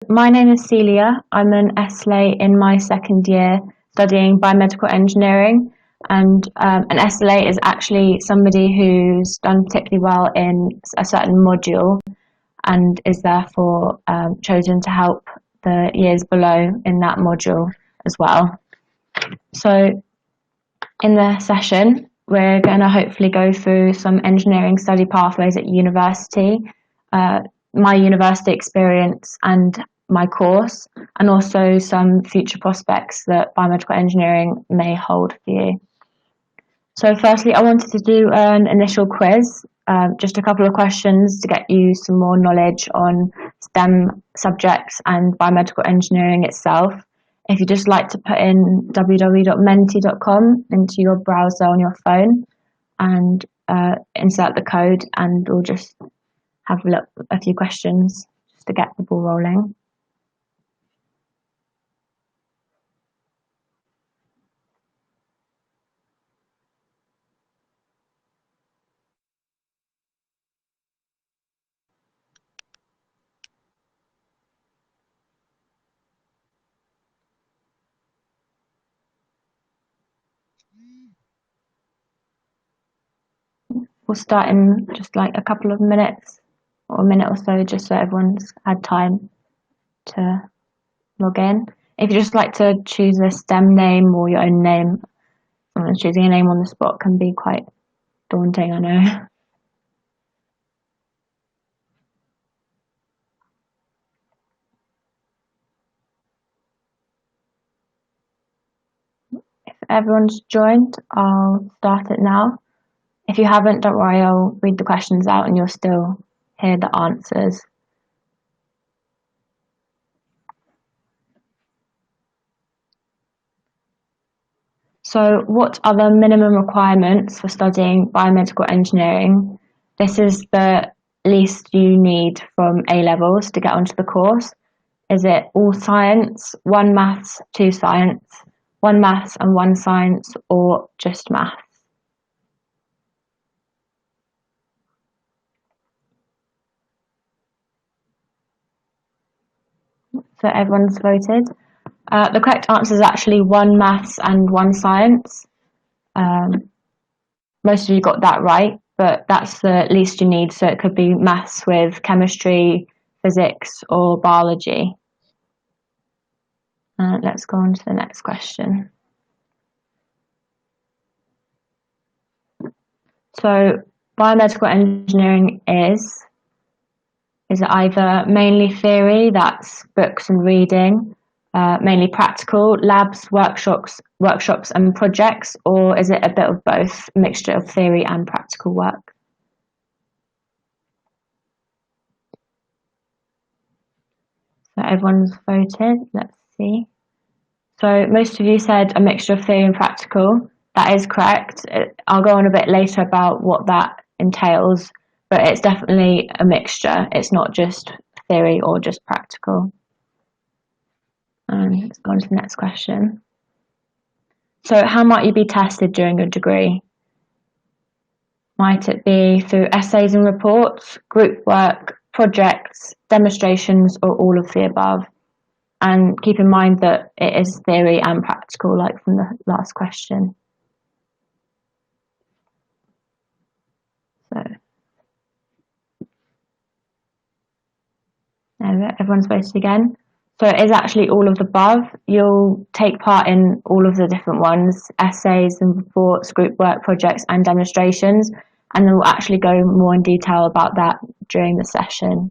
my name is Celia. I'm an SLA in my second year studying biomedical engineering, and an SLA is actually somebody who's done particularly well in a certain module and is therefore chosen to help the years below in that module as well. So in the session, we're going to hopefully go through some engineering study pathways at university, my university experience and my course, and also some future prospects that biomedical engineering may hold for you. So firstly, I wanted to do an initial quiz, just a couple of questions to get you some more knowledge on STEM subjects and biomedical engineering itself. If you'd just like to put in www.menti.com into your browser on your phone and insert the code, and we'll just have a look at a few questions just to get the ball rolling. We'll start in just like a couple of minutes or a minute or so, just so everyone's had time to log in. If you just like to choose a STEM name or your own name, someone's choosing a name on the spot can be quite daunting, I know. If everyone's joined, I'll start it now. If you haven't, don't worry, I'll read the questions out and you'll still hear the answers. So what are the minimum requirements for studying biomedical engineering? This is the least you need from A-levels to get onto the course. Is it all science, 1 maths, 2 science, 1 maths and 1 science, or just maths? So everyone's voted. The correct answer is actually 1 maths and 1 science. Most of you got that right, but that's the least you need. So it could be maths with chemistry, physics, or biology. Let's go on to the next question. So biomedical engineering is it either mainly theory, that's books and reading, mainly practical, labs, workshops and projects, or is it a bit of both, a mixture of theory and practical work? So everyone's voted, let's see. So most of you said a mixture of theory and practical. That is correct. I'll go on a bit later about what that entails, but it's definitely a mixture. It's not just theory or just practical. Let's go on to the next question. So how might you be tested during your degree? Might it be through essays and reports, group work, projects, demonstrations, or all of the above? And keep in mind that it is theory and practical, like from the last question. So everyone's voted again. So it is actually all of the above. You'll take part in all of the different ones, essays and reports, group work, projects and demonstrations, and then we'll actually go more in detail about that during the session.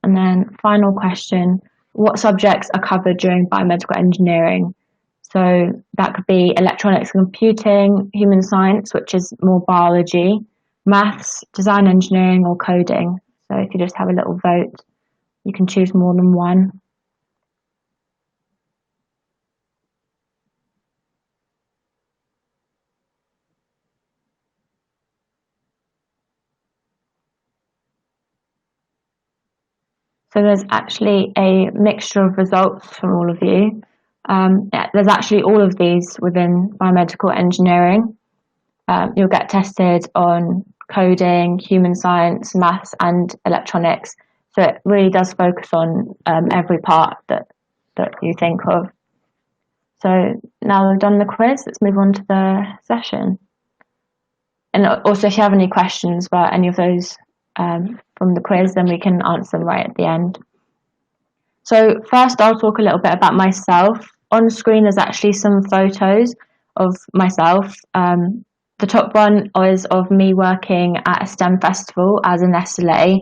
And then final question, what subjects are covered during biomedical engineering? So that could be electronics and computing, human science, which is more biology, maths, design engineering, or coding. So if you just have a little vote, you can choose more than one. So there's actually a mixture of results from all of you. There's actually all of these within biomedical engineering. You'll get tested on coding, human science, maths, and electronics. So it really does focus on every part that you think of. So now we've done the quiz, let's move on to the session. And also, if you have any questions about any of those from the quiz, then we can answer them right at the end. So first, I'll talk a little bit about myself. On screen, there's actually some photos of myself. The top one is of me working at a STEM festival as an SLA,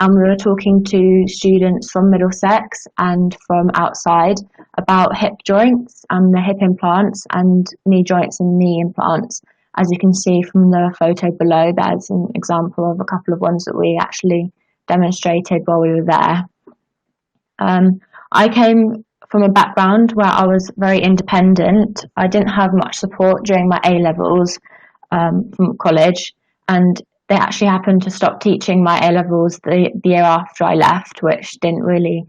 and we were talking to students from Middlesex and from outside about hip joints and the hip implants and knee joints and knee implants. As you can see from the photo below, there's an example of a couple of ones that we actually demonstrated while we were there. I came from a background where I was very independent. I didn't have much support during my A-levels from college, and they actually happened to stop teaching my A-levels the year after I left, which didn't really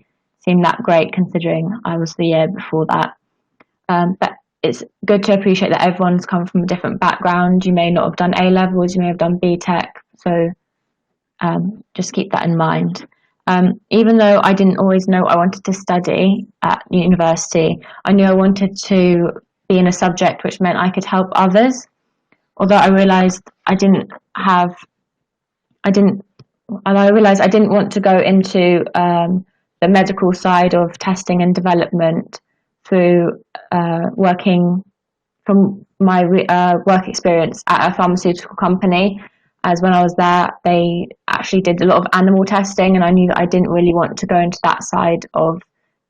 seem that great considering I was the year before that. But it's good to appreciate that everyone's come from a different background. You may not have done A-levels, you may have done BTEC, so just keep that in mind. Even though I didn't always know what I wanted to study at university, I knew I wanted to be in a subject which meant I could help others. Although I realised I didn't want to go into the medical side of testing and development through working from my work experience at a pharmaceutical company. As when I was there, they actually did a lot of animal testing, and I knew that I didn't really want to go into that side of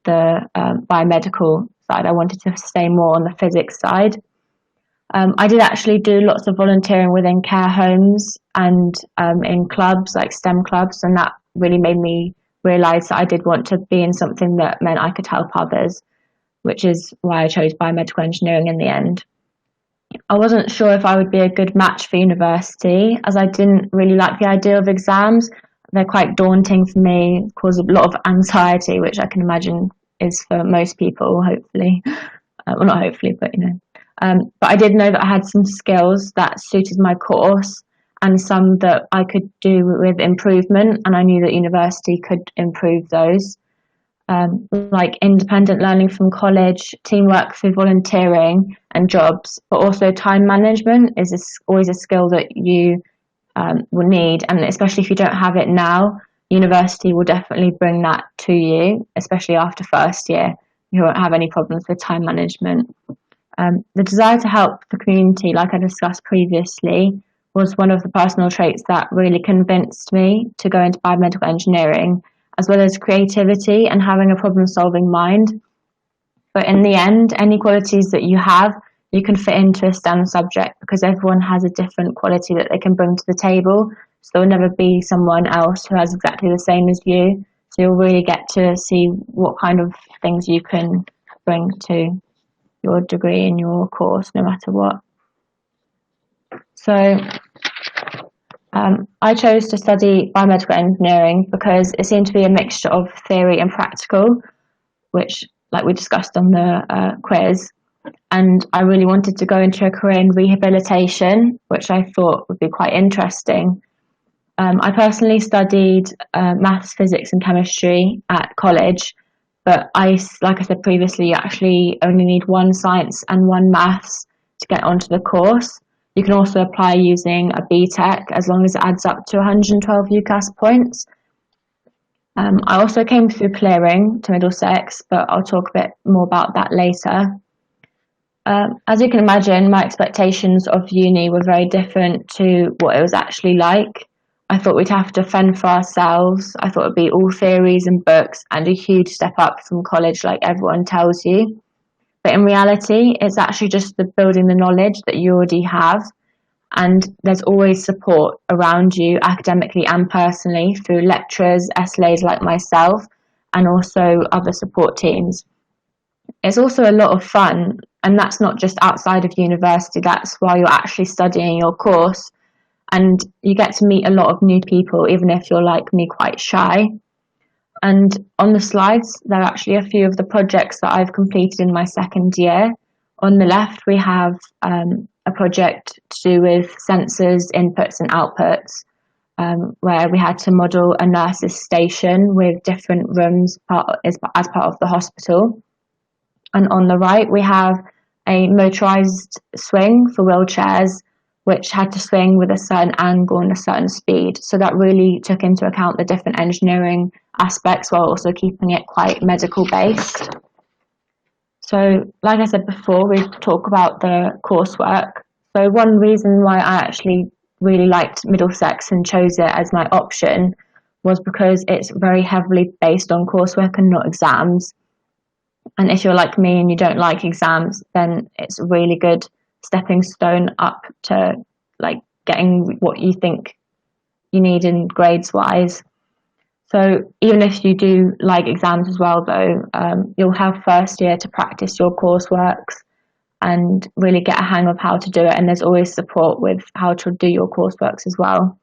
the biomedical side. I wanted to stay more on the physics side. I did actually do lots of volunteering within care homes and in clubs, like STEM clubs, and that really made me realise that I did want to be in something that meant I could help others, which is why I chose biomedical engineering in the end. I wasn't sure if I would be a good match for university, as I didn't really like the idea of exams. They're quite daunting for me, cause a lot of anxiety, which I can imagine is for most people, hopefully. Well, not hopefully, but but I did know that I had some skills that suited my course and some that I could do with improvement, and I knew that university could improve those. Like independent learning from college, teamwork through volunteering and jobs, but also time management is always a skill that you will need, and especially if you don't have it now, university will definitely bring that to you, especially after first year. You won't have any problems with time management. The desire to help the community, like I discussed previously, was one of the personal traits that really convinced me to go into biomedical engineering, as well as creativity and having a problem-solving mind. But in the end, any qualities that you have, you can fit into a STEM subject because everyone has a different quality that they can bring to the table. So there'll never be someone else who has exactly the same as you. So you'll really get to see what kind of things you can bring to your degree and your course, no matter what. So I chose to study biomedical engineering because it seemed to be a mixture of theory and practical, which, like we discussed on the quiz, and I really wanted to go into a career in rehabilitation, which I thought would be quite interesting. I personally studied maths, physics and chemistry at college, but like I said previously, you actually only need one science and one maths to get onto the course. You can also apply using a BTEC as long as it adds up to 112 UCAS points. I also came through clearing to Middlesex, but I'll talk a bit more about that later. As you can imagine, my expectations of uni were very different to what it was actually like. I thought we'd have to fend for ourselves. I thought it'd be all theories and books and a huge step up from college like everyone tells you. But in reality, it's actually just the building the knowledge that you already have. And there's always support around you academically and personally through lecturers, SLAs like myself, and also other support teams. It's also a lot of fun, and that's not just outside of university, that's while you're actually studying your course. And you get to meet a lot of new people, even if you're like me, quite shy. And on the slides, there are actually a few of the projects that I've completed in my second year. On the left, we have a project to do with sensors, inputs and outputs. where we had to model a nurse's station with different rooms as part of the hospital. And on the right, we have a motorized swing for wheelchairs, which had to swing with a certain angle and a certain speed. So that really took into account the different engineering aspects while also keeping it quite medical based. So like I said before, we talk about the coursework. So one reason why I actually really liked Middlesex and chose it as my option was because it's very heavily based on coursework and not exams. And if you're like me and you don't like exams, then it's a really good stepping stone up to like getting what you think you need in grades wise. So even if you do like exams as well, though, you'll have first year to practice your courseworks and really get a hang of how to do it. And there's always support with how to do your courseworks as well.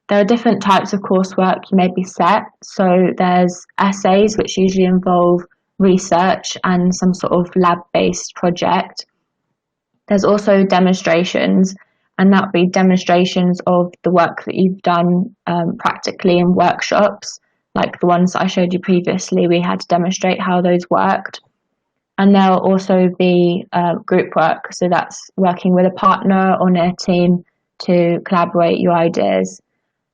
There are different types of coursework you may be set. So there's essays, which usually involve research and some sort of lab-based project. There's also demonstrations, and that would be demonstrations of the work that you've done practically in workshops, like the ones that I showed you previously. We had to demonstrate how those worked. And there'll also be group work, so that's working with a partner on a team to collaborate your ideas.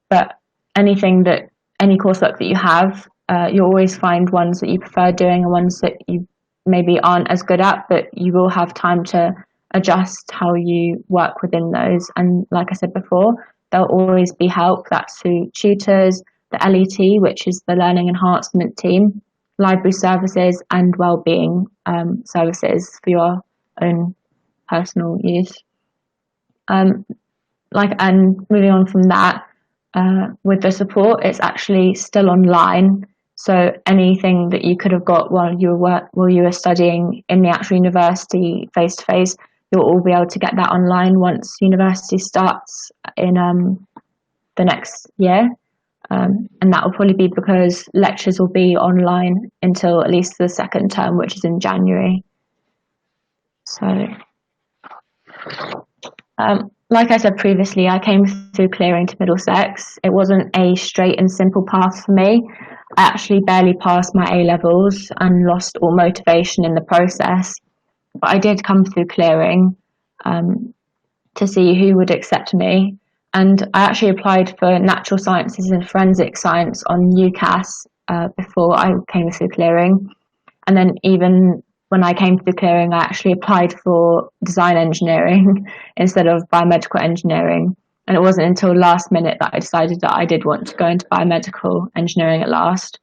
But any coursework that you have, you'll always find ones that you prefer doing and ones that you maybe aren't as good at, but you will have time to adjust how you work within those. And like I said before, there'll always be help. That's through tutors, the LET, which is the Learning Enhancement Team, library services, and wellbeing services for your own personal use. And moving on from that, with the support, it's actually still online. So anything that you could have got while you were studying in the actual university face to face, you'll all be able to get that online once university starts in the next year. And that will probably be because lectures will be online until at least the second term, which is in January. So, like I said previously, I came through clearing to Middlesex. It wasn't a straight and simple path for me. I actually barely passed my A-levels and lost all motivation in the process. But I did come through clearing to see who would accept me. And I actually applied for natural sciences and forensic science on UCAS before I came through clearing. And then even when I came through clearing, I actually applied for design engineering instead of biomedical engineering. And it wasn't until last minute that I decided that I did want to go into biomedical engineering at last.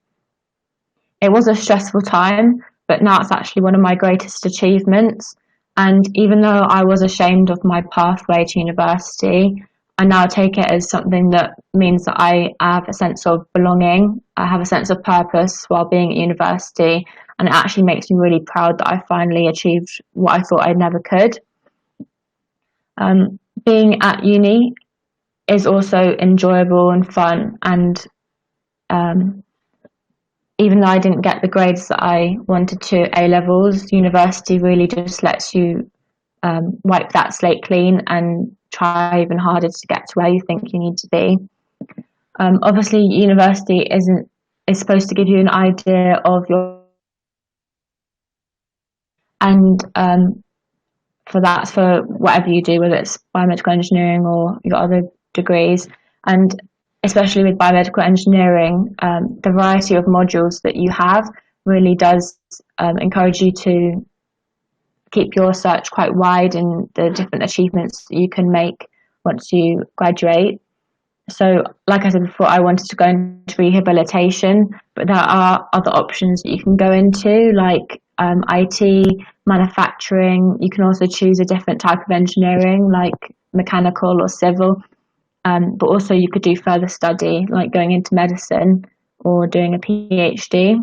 It was a stressful time, but now it's actually one of my greatest achievements. And even though I was ashamed of my pathway to university, I now take it as something that means that I have a sense of belonging. I have a sense of purpose while being at university, and it actually makes me really proud that I finally achieved what I thought I never could. Being at uni is also enjoyable and fun, and even though I didn't get the grades that I wanted to A-levels, university really just lets you wipe that slate clean and try even harder to get to where you think you need to be. Obviously, university is supposed to give you an idea of your, and for whatever you do, whether it's biomedical engineering or your other degrees. And especially with biomedical engineering, the variety of modules that you have really does encourage you to keep your search quite wide in the different achievements that you can make once you graduate. So, like I said before, I wanted to go into rehabilitation, but there are other options that you can go into, like IT, manufacturing. You can also choose a different type of engineering, like mechanical or civil. But also you could do further study, like going into medicine or doing a PhD,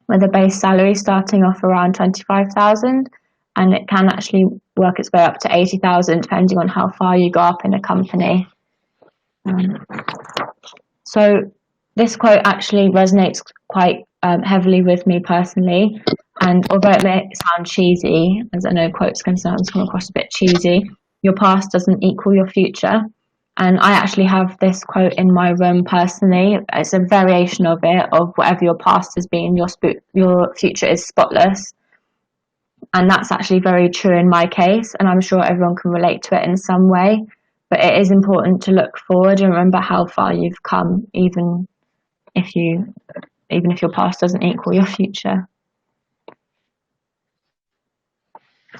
with a base salary starting off around 25,000, and it can actually work its way up to 80,000 depending on how far you go up in a company. So this quote actually resonates quite heavily with me personally, and although it may sound cheesy, as I know quotes can sometimes come across a bit cheesy, your past doesn't equal your future. And I actually have this quote in my room personally. It's a variation of it, of whatever your past has been, your future is spotless. And that's actually very true in my case, and I'm sure everyone can relate to it in some way. But it is important to look forward and remember how far you've come, even if your past doesn't equal your future.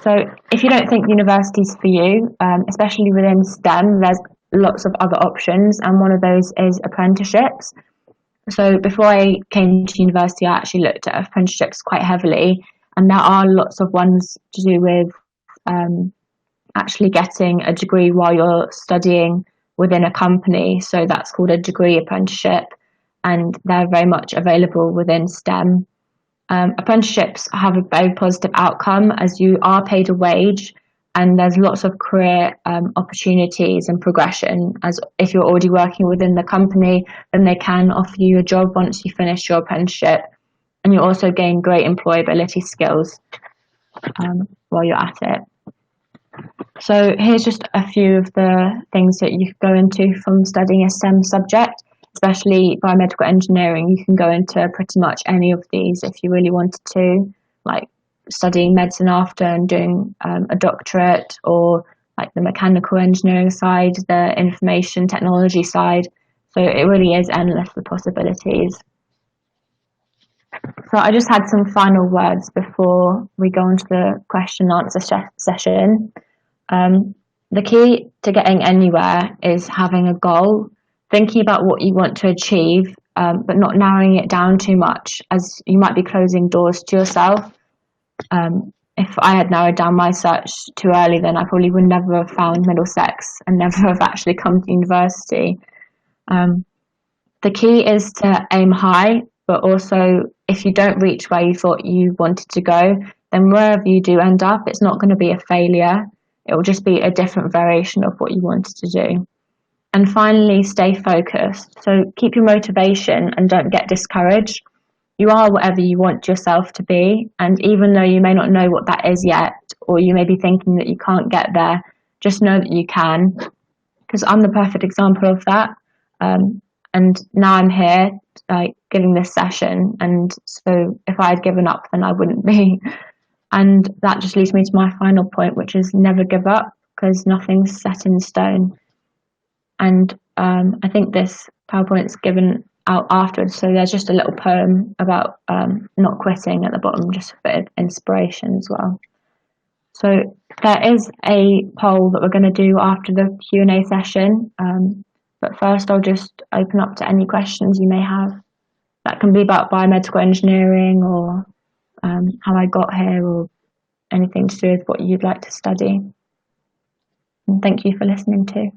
So if you don't think university's for you, especially within STEM, there's lots of other options, and one of those is apprenticeships. So before I came to university, I actually looked at apprenticeships quite heavily, and there are lots of ones to do with actually getting a degree while you're studying within a company. So that's called a degree apprenticeship, and they're very much available within STEM. Apprenticeships have a very positive outcome as you are paid a wage, and there's lots of career opportunities and progression. As if you're already working within the company, then they can offer you a job once you finish your apprenticeship, and you also gain great employability skills while you're at it. So here's just a few of the things that you could go into from studying a STEM subject. Especially biomedical engineering, you can go into pretty much any of these if you really wanted to, like studying medicine after and doing a doctorate, or like the mechanical engineering side, the information technology side. So it really is endless, the possibilities. So I just had some final words before we go into the question and answer session. The key to getting anywhere is having a goal, thinking about what you want to achieve, but not narrowing it down too much, as you might be closing doors to yourself. If I had narrowed down my search too early, then I probably would never have found Middlesex and never have actually come to university. The key is to aim high, but also if you don't reach where you thought you wanted to go, then wherever you do end up, it's not going to be a failure. It will just be a different variation of what you wanted to do. And finally, stay focused. So keep your motivation and don't get discouraged. You are whatever you want yourself to be. And even though you may not know what that is yet, or you may be thinking that you can't get there, just know that you can. Because I'm the perfect example of that. And now I'm here, giving this session. And so if I had given up, then I wouldn't be. And that just leads me to my final point, which is never give up, because nothing's set in stone. And I think this PowerPoint's given out afterwards, so there's just a little poem about not quitting at the bottom, just for a bit of inspiration as well. So there is a poll that we're going to do after the Q&A session, but first I'll just open up to any questions you may have. That can be about biomedical engineering, or how I got here, or anything to do with what you'd like to study. And thank you for listening too.